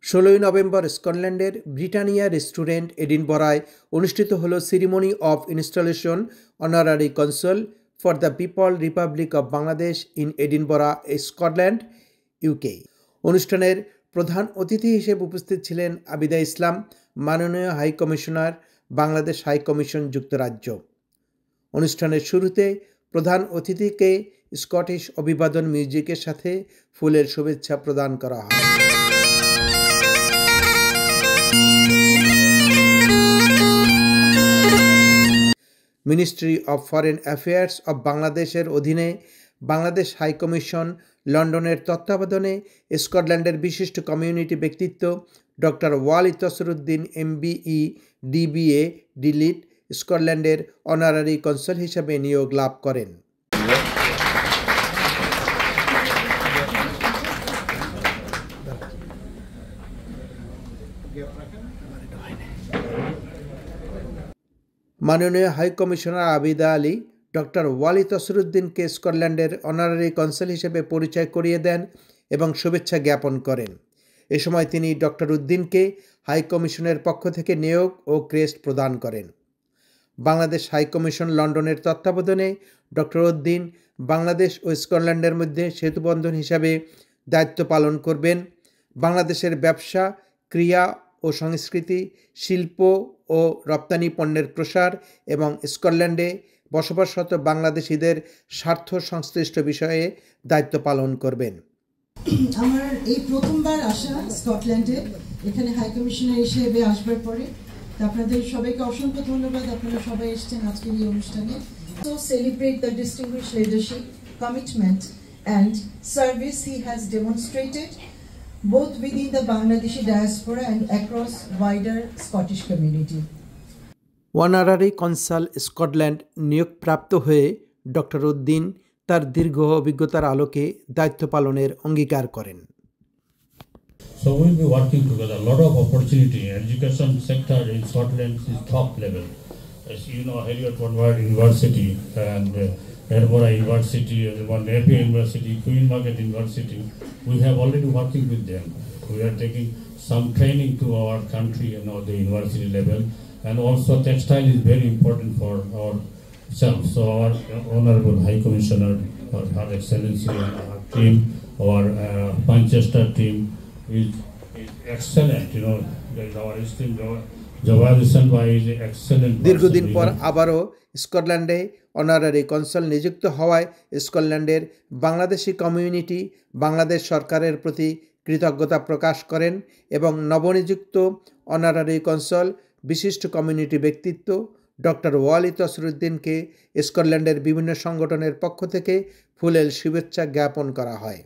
16 November স্কটল্যান্ডের Britannia restaurant এডিনবরায় অনুষ্ঠিত হল ceremony of installation honorary consul for the people republic of Bangladesh in Edinburgh Scotland UK. অনুষ্ঠানের প্রধান অতিথি হিসেবে উপস্থিত ছিলেন আবিদা ইসলাম, মাননীয় high commissioner, Bangladesh high commission, যুক্তরাজ্য। অনুষ্ঠানের শুরুতে প্রধান অতিথিকে স্কটিশ অভিবাদন মিউজিকের সাথে ফুলের শুভেচ্ছা প্রদান করা হয়। Ministry of foreign affairs of বাংলাদেশের অধীনে বাংলাদেশ হাই কমিশন লন্ডনের তত্ত্বাবধানে স্কটল্যান্ডের বিশিষ্ট কমিউনিটি ব্যক্তিত্ব doctor Wali Tasruddin MBE DBA DLitt স্কটল্যান্ডের অনারারি কনসাল হিসাবে নিয়োগ লাভ করেন। মাননীয় high commissioner Abida Ali doctor Wali তসরুদ্দিনকে স্কটল্যান্ডের অনারারি কনসাল হিসেবে পরিচয় করিয়ে দেন এবং শুভেচ্ছা জ্ঞাপন করেন। এ সময় তিনি ডক্টর উদ্দিনকে হাই কমিশনের পক্ষ থেকে নিয়োগ ও ক্রেস্ট প্রদান করেন। বাংলাদেশ হাই কমিশন লন্ডনের তত্ত্বাবধানে ডক্টর উদ্দিন বাংলাদেশ ও স্কটল্যান্ডের মধ্যে সেতুবন্ধন হিসাবে দায়িত্ব পালন করবেন। বাংলাদেশের ব্যবসা, ক্রিয়া ও সংস্কৃতি, শিল্প ও রপ্তানি পণ্যের প্রসার এবং স্কটল্যান্ডে বসবাসরত বাংলাদেশিদের স্বার্থ সংশ্লিষ্ট বিষয়ে দায়িত্ব পালন করবেন। আমার এই প্রথমবার আসা স্কটল্যান্ডে, এখানে হাই কমিশনার হিসেবে আসবার পরে আপনাদের সবাইকে অসংখ্য ধন্যবাদ। আপনারা সবাই এসেছেন আজকের এই অনুষ্ঠানে। So celebrate the distinguished leadership, commitment and service he has demonstrated both within the Bangladeshi diaspora and across wider Scottish community. Honorary consul Scotland নিয়োগপ্রাপ্ত হয়ে ডক্টর উদ্দিন তার দীর্ঘ অভিজ্ঞতার আলোকে দায়িত্ব পালনের অঙ্গীকার করেন। So we'll be working together. A lot of opportunity. Education sector in Scotland is top level. As you know, Heriot-Watt University and Edinburgh University, Napier University, Queen Margaret University. We have already working with them. We are taking some training to our country and the university level. And also textile is very important for ourselves. So our Honorable High Commissioner, Her Excellency and our team, our Manchester team is excellent. Our esteemed Jawad Hussain Bhai is excellent. দীর্ঘদিন পর আবারও স্কটল্যান্ডে honorary consul নিযুক্ত হওয়ায় স্কটল্যান্ডের Bangladeshi community Bangladesh সরকারের প্রতি কৃতজ্ঞতা প্রকাশ করেন এবং নবনিযুক্ত অনারারি কনসাল বিশিষ্ট কমিউনিটি ব্যক্তিত্ব ডক্টর ওয়ালি তসরুদ্দিনকে স্কটল্যান্ডের বিভিন্ন সংগঠনের পক্ষ থেকে ফুলেল শুভেচ্ছা জ্ঞাপন করা হয়।